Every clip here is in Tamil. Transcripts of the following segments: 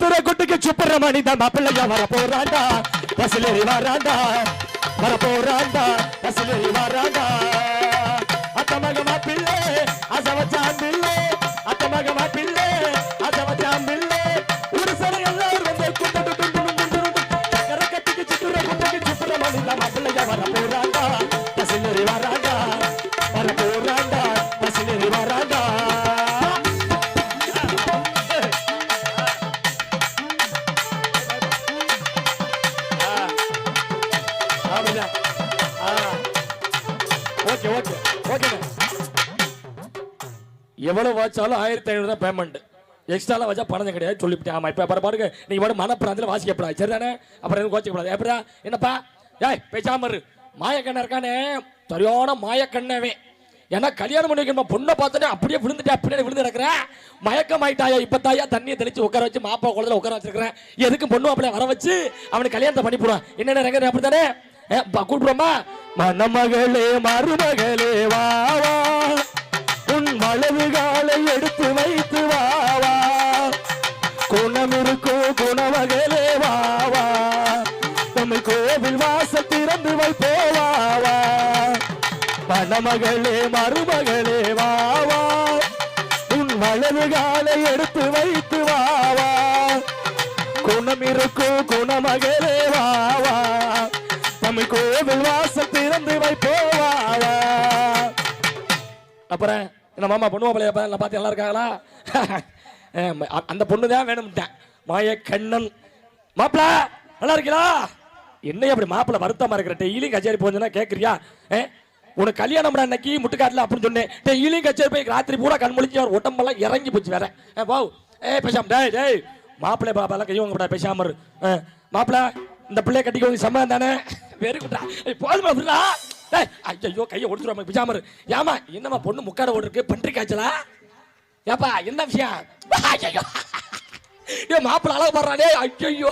சித்துரை குட்டிக்கு சுப்பிரமணி தான் மாப்பிள்ளையா வர போறாண்டா பசிலேறி வராண்டா வர போறாண்டா பசிலேறி வராண்டா அத்தமக மாப்பிள்ளை அசவச்சான் பிள்ளை அத்தமக மாப்பிள்ளை அசவச்சான் பிள்ளை ஒரு சரி எல்லாரும் வந்து கரக்கட்டிக்கு சித்துரை குட்டிக்கு சுப்பிரமணி தான் மாப்பிள்ளையா வர போறாண்டா பசிலேறி வராண்டா வர போறாண்டா பசிலேறி வராண்டா எவ்வளவு வாச்சாலும் 1500 தான் பேமெண்ட் எக்ஸ்ட்ரா வச்சா பணம் கிடையாது சொல்லிவிட்டேன். ஆமா இப்ப பாருங்க நீங்க மட்டும் மனப்பிராந்தில வாசிக்கப்படாது சரிதானே அப்புறம் எனக்கு கோச்சிக்கப்படாது எப்படா என்னப்பா ஏய் பேசாம இரு மாயக்கண்ண இருக்கானே சரியான மாயக்கண்ணவே ஏன்னா கல்யாணம் பண்ணி வைக்கணும் பொண்ணை பார்த்தோன்னே அப்படியே விழுந்துட்டு அப்படியே விழுந்து இருக்கிறேன் மயக்கம் ஆயிட்டாயா இப்பத்தாயா தண்ணியை தெளிச்சு உட்கார வச்சு மாப்பா குளத்துல உட்கார வச்சிருக்கிறேன் எதுக்கு பொண்ணு அப்படியே வர வச்சு அவனுக்கு கல்யாணத்தை பண்ணி போடுவான் என்னென்ன ரங்க அப்படித்தானே கூப்பிடுவோமா மணமகளே மருமகளே வாவா உன் வலது காலை எடுத்து வைத்து வாவா குணம் இருக்கும் குணமகளே வாவா நம்ம கோவில் வாசல் திறந்து வைப்போவாவா மணமகளே மருமகளே வாவா உன் வலது காலை எடுத்து வைத்து வாவா குணம் இருக்கும் குணமகளே வாவா நம்ம கோவில் வாசல் திறந்து வைப்போவாவா அப்புறம் என்ன மாமா பொண்ணு மாப்பிள்ளைய பார்த்து நல்லா இருக்காங்களா அந்த பொண்ணு தான் வேணும்ட்டேன் மாயக்கண்ணன் மாப்பிள்ள நல்லா இருக்கீங்களா என்ன அப்படி மாப்பிள்ள வருத்தமா இருக்கிற டெய்லியும் கச்சேரி போச்சுன்னா கேட்குறியா உனக்கு கல்யாணம் பண்ண அன்னைக்கு முட்டுக்காட்டில் அப்படின்னு சொன்னேன் டெய்லியும் கச்சேரி போய் ராத்திரி பூரா கண் முழிச்சு அவர் உடம்பெல்லாம் இறங்கி போச்சு வேற போ பேசாம டேய் டேய் மாப்பிள்ளை பாப்பாலாம் கையும் கூட பேசாம மாப்பிள்ள இந்த பிள்ளைய கட்டிக்கோங்க சம்மதம் தானே வெரி குட்டா போதுமா ஐயோ கையை ஒடுத்துருவாம பிஜாமரு ஏமா என்னம்மா பொண்ணு முக்காட ஓடுருக்கு பன்றி காய்ச்சலா ஏப்பா என்ன விஷயம் ஐயோ ஏ மாப்பிள்ள அழகு பாடுறானே ஐயோ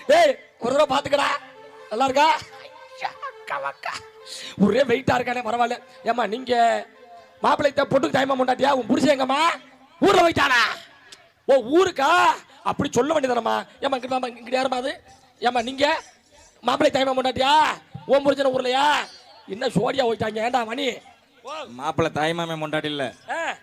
டேய் ஒரு தடவை பாத்துக்கடா நல்லா இருக்கா ஒரே வெயிட்டா இருக்கானே பரவாயில்ல ஏமா நீங்க மாப்பிள்ளை பொண்ணுக்கு டைமா முண்டாட்டியா உன் புருஷன் எங்கம்மா ஊர்ல போயிட்டானா ஓ ஊருக்கா அப்படி சொல்ல வேண்டியதானம்மா ஏமா இங்கிட்ட யாருமா அது ஏமா நீங்க மாப்பிள்ளை டைமா முண்டாட்டியா உன் புருஷன் ஊர்லையா என்ன சோடியா போயிட்டாங்க ஏண்டா மணி மாப்பிள்ளை தாய்மாமே பொண்டாட்டி இல்ல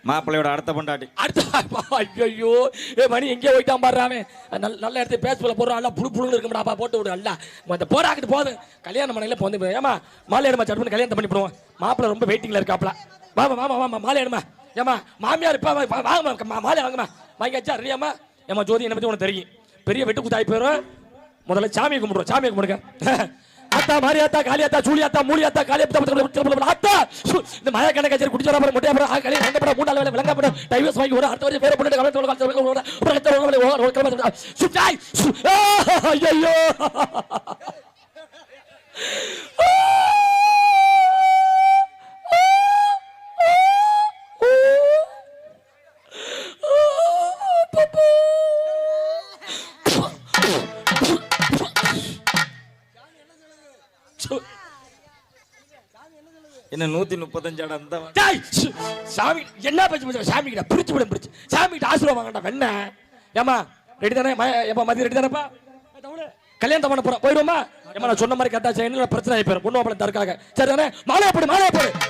மாப்பிள்ளையோட அடுத்த பொண்டாட்டி அடுத்த ஐயோ ஏ மணி எங்கே போயிட்டான் பாடுறாமே நல்ல இடத்துல பேசுல போடுறான் நல்லா புழு புழுன்னு இருக்கும்டாப்பா போட்டு விடு அல்ல அந்த போராக்கிட்டு போதும் கல்யாணம் பண்ணல போந்து ஏமா மாலை எடுமா சட்டு பண்ணி கல்யாணம் பண்ணி போடுவோம் மாப்பிள்ளை ரொம்ப வெயிட்டிங்ல இருக்காப்ல மாமா மாமா மாமா மாலை எடுமா ஏமா மாமியார் இப்ப வாங்கம்மா மாலை வாங்கம்மா வாங்கியாச்சா ரெடியாமா ஏமா ஜோதி என்ன பத்தி உனக்கு தெரியும் பெரிய வெட்டு குத்தாய் போயிடும் முதல்ல சாமியை கும்பிடுறோம் சாமியை கும்பிடுங்க அத்தா மாரியாத்தா காளியாத்தா சூழியாத்தா மூலியாத்தா காளியாத்தா அத்தா இந்த மய கணக்கு கச்சேரி குடிச்சா அப்புறம் முட்டையா அப்புறம் ஆ கலி ரெண்டு படம் மூணால வேலை விளங்க படம் டைவர்ஸ் வாங்கி ஒரு அடுத்த வருஷம் பேர பொண்ணு கவலை சுட்டாய் ஐயோ என்ன 135 அந்த சாமி என்ன பேச்சு சாமி கிட்ட பிரிச்சு விட பிரிச்சு சாமி கிட்ட ஆசீர்வாதம் வாங்கடா வெண்ண ஏமா ரெடி தானே எப்பா மதியம் ரெடி தானேப்பா கல்யாணம் பண்ண போறோம் போயிடுவோமா ஏமா நான் சொன்ன மாதிரி கேட்டா என்ன பிரச்சனை ஆயிப்போம் பொண்ணு மாப்பிள்ளை தற்காக சரி தானே மாலையை போடு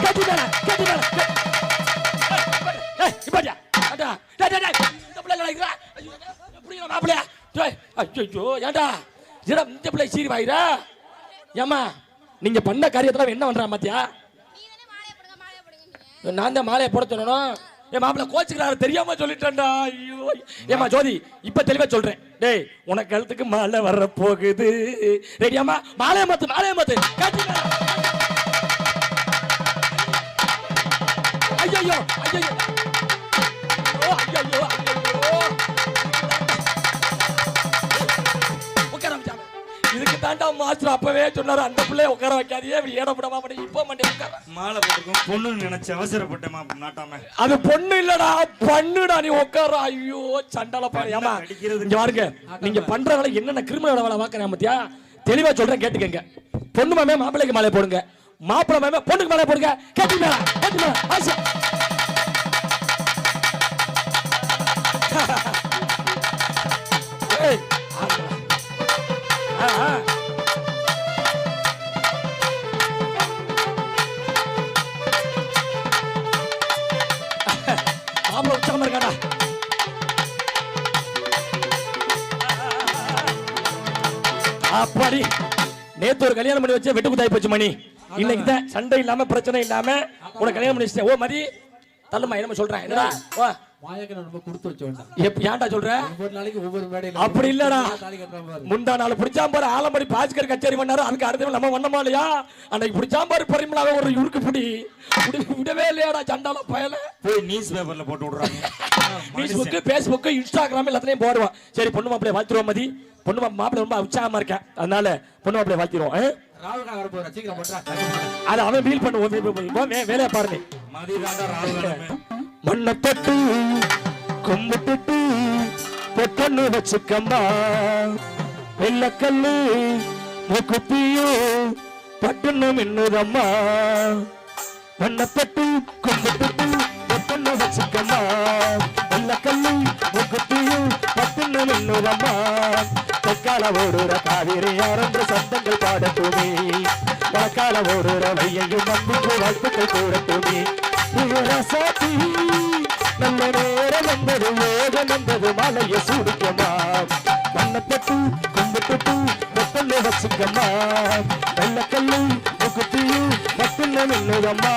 கேட்டு இப்படியா இந்த பிள்ளை மாப்பிள்ளையா ஐயோ ஏண்டா இந்த பிள்ளை சீரி வாயிரா ஏமா நீங்க பண்ண காரியத்துல என்ன பண்றா மாத்தியா நான் தான் மாலையை போட சொல்லணும் என் மாப்பிள்ள கோச்சுக்கிறாரு தெரியாம சொல்லிட்டேன்டா ஐயோ ஏமா ஜோதி இப்ப தெளிவா சொல்றேன் டேய் உனக்கு கழுத்துக்கு மாலை வர போகுது ரெடியாமா மாலையை மாத்து ஐயோ ஐயோ ஐயோ இதுக்கு தாண்டா மாஸ்டர் அப்பவே சொன்னாரு அந்த பிள்ளைய உட்கார வைக்காதே இப்படி ஏடப்படமா பண்ணி இப்ப மண்டே உட்கார மாலை போட்டுக்கும் பொண்ணு நினைச்சு அவசரப்பட்டேமா நாட்டாம அது பொண்ணு இல்லடா பண்ணுடா நீ உட்கார ஐயோ சண்டால பாரு ஏமா இங்க பாருங்க நீங்க பண்ற வேலை என்னென்ன கிரிமினல் வேலை பாக்குறேன் மத்தியா தெளிவா சொல்றேன் கேட்டுக்கங்க பொண்ணு மாமே மாப்பிள்ளைக்கு மாலை போடுங்க மாப்பிள்ளை மாமே பொண்ணுக்கு மாலை போடுங்க கேட்டுங்க ஆசை ஏய் அப்படி நேத்து ஒரு கல்யாணம் பண்ணி வச்சு வெட்டு குத்தாய் போச்சு மணி. இன்னைக்கு தான் சண்டை இல்லாம பிரச்சனை இல்லாம உனக்கு கல்யாணம் பண்ணி வச்சிட்டேன். ஓ மதி தள்ளுமா என்ன சொல்றேன் என்னடா வா ஏன்டா சொல்ற அப்படி இல்லடா முந்தா நாள் பிடிச்சாம்பாரு ஆலம்படி பாஸ்கர் கச்சேரி பண்ணாரு அதுக்கு அடுத்த நம்ம வண்ணமா இல்லையா அன்னைக்கு பிடிச்சாம்பாரு பரிமளாவை ஒரு இருக்கு பிடி விடவே இல்லையாடா சண்டால பயல போய் நியூஸ் பேப்பர்ல போட்டு விடுறாங்க. ஃபேஸ்புக் பேஸ்புக் இன்ஸ்டாகிராம் எல்லாத்தையும் போடுவான். சரி பொண்ணு மாப்பிளைய வாழ்த்துருவோம் மதி. பொண்ணு மாப்பிளை ரொம்ப உற்சாகமா இருக்கேன் அதனால பொண்ணு மாப்பிளைய வாழ்த்திடுவோம். அதை அவன் ஃபீல் பண்ணுவோம் வேலையை பாருங்க. மண்ணை தொட்டு கும்பிட்டுட்டு பொட்டொன்னு வச்சுக்கம்மா வெள்ளக்கல்லு மூக்குத்தியும் பட்டுன்னு மின்னுதம்மா. மண்ணை தொட்டு கும்பிட்டுட்டு பொட்டொன்னு வச்சுக்கம்மா வெள்ளக்கல்லு மூக்குத்தியும் பட்டுன்னு மின்னுதம்மா. தெற்கால ஓடுற காவிரி ஆரம்ப சத்தங்கள் பாடட்டுமே வழக்கால ஓடுற வையையும் நம்பிக்கை வாழ்த்துக்கள் கூடட்டுமே. சாத்தி நல்ல நேரம் வந்தது வேகம் வந்தது மலைய சூடிக்கமா மண்ணப்பட்டு கும்பிட்டு மொத்தல்ல வச்சுக்கம்மா வெள்ளக்கல்லு முக்குத்தியும் மொத்தல்ல மின்னுதம்மா.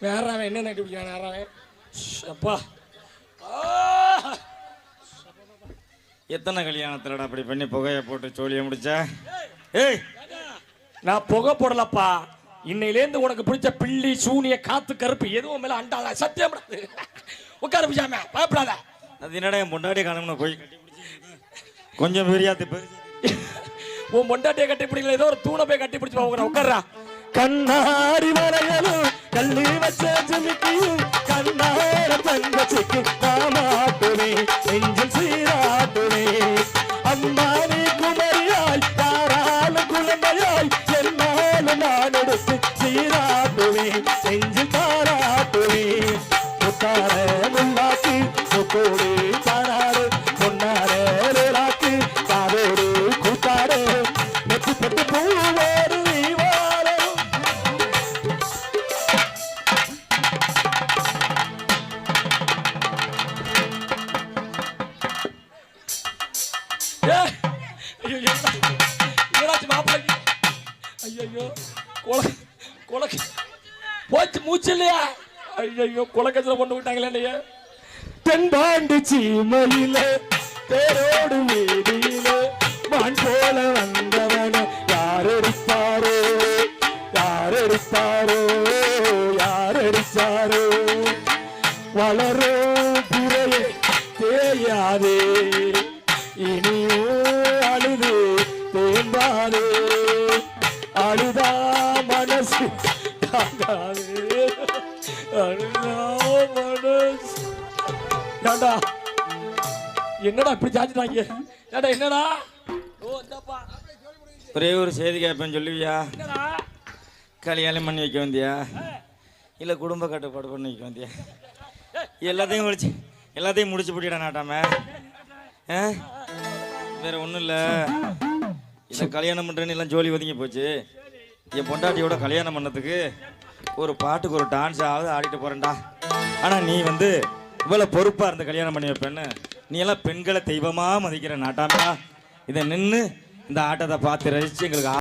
வேறாவே என்ன நட்டு பிடிக்கான் வேறாவே அப்பா எத்தனை கல்யாணத்துலடா அப்படி பண்ணி புகையை போட்டு சோழியை முடிச்சா? ஏய் நான் புகை போடலப்பா. இன்னையிலேருந்து உனக்கு பிடிச்ச பிள்ளி சூனிய காத்து கருப்பு எதுவும் மேல அண்டாத சத்தியம் உட்கார பிடிச்சாம பயப்படாத. அது என்னடா என் பொண்டாட்டி காணம்னு போய் கட்டி பிடிச்சி கொஞ்சம் பெரியாத்து உன் பொண்டாட்டியை கட்டி பிடிக்கல ஏதோ ஒரு தூணை போய் கட்டி பிடிச்சி உட்கார்றா. கண்ணாடி வரையலும் கல்லி வச்ச ஜமிக்கியும் கண்ணார தங்கச்சிக்கு நாமாட்டுவே நெஞ்சில் சீராட்டுவே. அம்மானி குமரியாய் யாராலும் குழந்தையாய் என்னாலும் நான் எடுத்து சீராட்டுவே நெஞ்சில் பாராட்டுவே. முத்தார முன்னாக்கு முக்கோடு பாராடு பொன்னார லேலாக்கு காதோடு கூத்தாடு நெத்து பட்டு பூவோடு போச்சு மூச்சு இல்லையா? ஐயோ குளக்கத்துல கொண்டு விட்டாங்களே. தென்பாண்டி சீமையில தேரோடு வீதியில மான் போல வந்தவன யார் எடுத்தாரோ யார் எடுத்தாரோ யார் எடுத்தாரோ. வளரோ பிறையே தேயாதே இனியோ அழுது தேம்பாதே அழுதா மனசு தாங்காதே அழுதா மனசு. ஏண்டா என்னடா இப்படி சாச்சிட்டாங்க? ஏண்டா என்னடா? ஓ இந்தப்பா ஒரே ஒரு செய்தி கேட்பேன்னு சொல்லுவியா? என்னடா கல்யாணம் பண்ணி வைக்க வந்தியா இல்லை குடும்ப கட்டுப்பாடு பண்ணி வைக்க வந்தியா? எல்லாத்தையும் முடிச்சு போட்டிடா நாட்டாம. வேற ஒன்றும் இல்லை, இதை கல்யாணம் பண்ணுறேன்னு எல்லாம் ஜோலி ஒதுங்கி போச்சு. என் பொண்டாட்டியோட கல்யாணம் பண்ணதுக்கு ஒரு பாட்டுக்கு ஒரு டான்ஸ் ஆகுது ஆடிட்டு போகிறேன்டா. ஆனால் நீ இவ்வளவு பொறுப்பா இருந்த கல்யாணம் பண்ணி வைப்பேன்னு நீ எல்லாம் பெண்களை தெய்வமா மதிக்கிற நாட்டாமடா. இதை நின்று இந்த ஆட்டத்தை பார்த்து ரசிச்சு எங்களுக்கு